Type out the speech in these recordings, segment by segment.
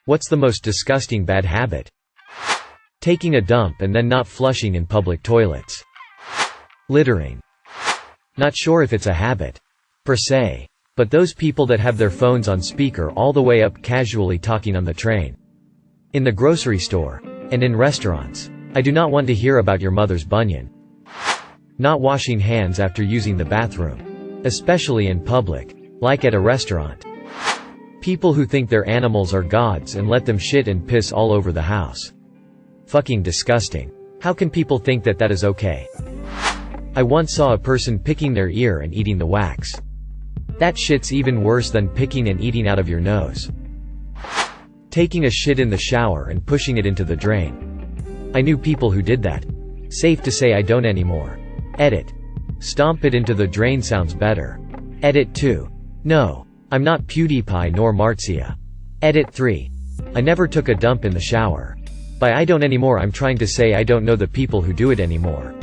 What's the most disgusting bad habit? Taking a dump and then not flushing in public toilets. Littering. Not sure if it's a habit per se, but those people that have their phones on speaker all the way up casually talking on the train, in the grocery store, and in restaurants. I do not want to hear about your mother's bunion. Not washing hands after using the bathroom, especially in public, like at a restaurant. People who think their animals are gods and let them shit and piss all over the house. Fucking disgusting. How can people think that that is okay? I once saw a person picking their ear and eating the wax. That shit's even worse than picking and eating out of your nose. Taking a shit in the shower and pushing it into the drain. I knew people who did that. Safe to say I don't anymore. Edit. Stomp it into the drain sounds better. Edit 2. No. I'm not PewDiePie nor Marzia. Edit 3. I never took a dump in the shower. By I don't anymore I'm trying to say I don't know the people who do it anymore.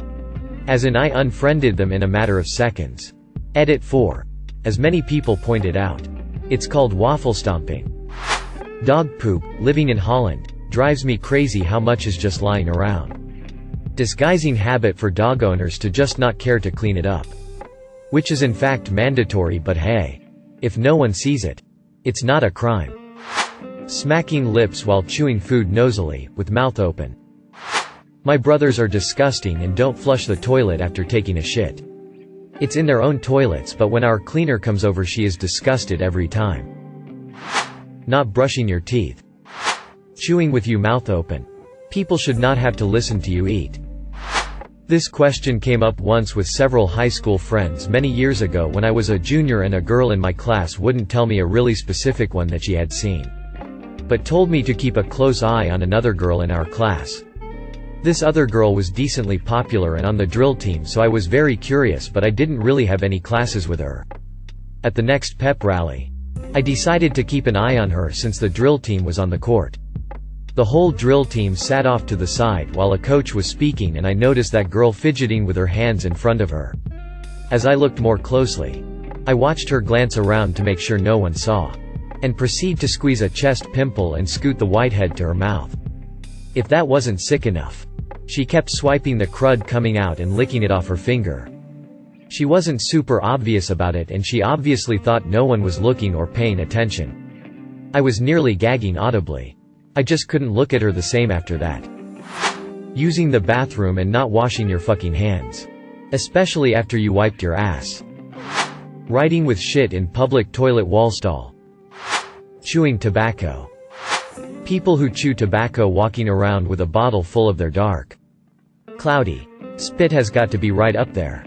As in I unfriended them in a matter of seconds. Edit 4. As many people pointed out. It's called waffle stomping. Dog poop, living in Holland, drives me crazy how much is just lying around. Disguising habit for dog owners to just not care to clean it up. Which is in fact mandatory, but hey. If no one sees it, it's not a crime. Smacking lips while chewing food nosily, with mouth open. My brothers are disgusting and don't flush the toilet after taking a shit. It's in their own toilets, but when our cleaner comes over she is disgusted every time. Not brushing your teeth. Chewing with you mouth open. People should not have to listen to you eat. This question came up once with several high school friends many years ago when I was a junior and a girl in my class wouldn't tell me a really specific one that she had seen, but told me to keep a close eye on another girl in our class. This other girl was decently popular and on the drill team, so I was very curious, but I didn't really have any classes with her. At the next pep rally, I decided to keep an eye on her since the drill team was on the court. The whole drill team sat off to the side while a coach was speaking, and I noticed that girl fidgeting with her hands in front of her. As I looked more closely, I watched her glance around to make sure no one saw, and proceed to squeeze a chest pimple and scoot the whitehead to her mouth. If that wasn't sick enough, she kept swiping the crud coming out and licking it off her finger. She wasn't super obvious about it, and she obviously thought no one was looking or paying attention. I was nearly gagging audibly. I just couldn't look at her the same after that. Using the bathroom and not washing your fucking hands. Especially after you wiped your ass. Writing with shit in public toilet wall stall. Chewing tobacco. People who chew tobacco walking around with a bottle full of their dark, cloudy spit has got to be right up there.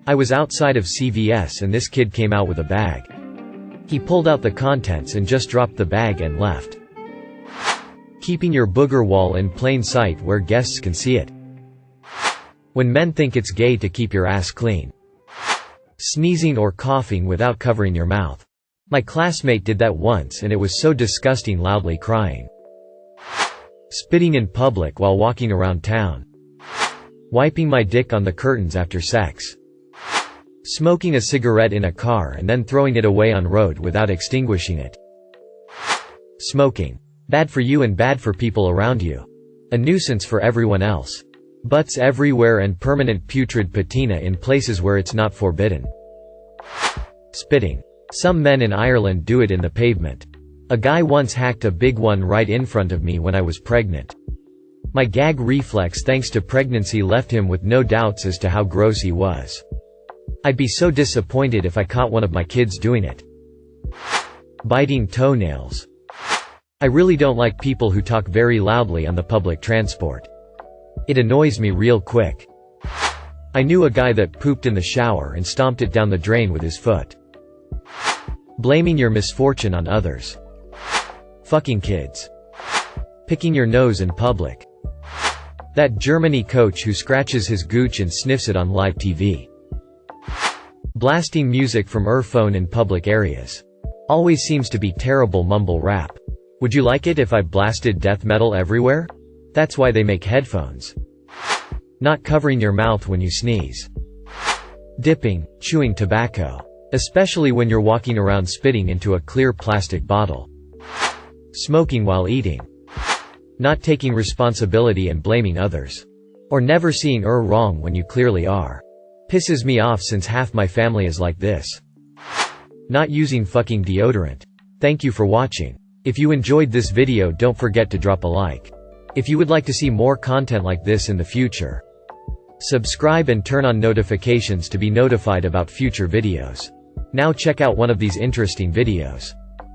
I was outside of CVS and this kid came out with a bag. He pulled out the contents and just dropped the bag and left. Keeping your booger wall in plain sight where guests can see it. When men think it's gay to keep your ass clean. Sneezing or coughing without covering your mouth. My classmate did that once and it was so disgusting, loudly crying. Spitting in public while walking around town. Wiping my dick on the curtains after sex. Smoking a cigarette in a car and then throwing it away on road without extinguishing it. Smoking. Bad for you and bad for people around you. A nuisance for everyone else. Butts everywhere and permanent putrid patina in places where it's not forbidden. Spitting. Some men in Ireland do it in the pavement. A guy once hacked a big one right in front of me when I was pregnant. My gag reflex thanks to pregnancy left him with no doubts as to how gross he was. I'd be so disappointed if I caught one of my kids doing it. Biting toenails. I really don't like people who talk very loudly on the public transport. It annoys me real quick. I knew a guy that pooped in the shower and stomped it down the drain with his foot. Blaming your misfortune on others. Fucking kids. Picking your nose in public. That Germany coach who scratches his gooch and sniffs it on live TV. Blasting music from her phone in public areas. Always seems to be terrible mumble rap. Would you like it if I blasted death metal everywhere? That's why they make headphones. Not covering your mouth when you sneeze. Dipping, chewing tobacco. Especially when you're walking around spitting into a clear plastic bottle. Smoking while eating. Not taking responsibility and blaming others. Or never seeing wrong when you clearly are. Pisses me off since half my family is like this. Not using fucking deodorant. Thank you for watching. If you enjoyed this video, don't forget to drop a like. If you would like to see more content like this in the future, subscribe and turn on notifications to be notified about future videos. Now check out one of these interesting videos.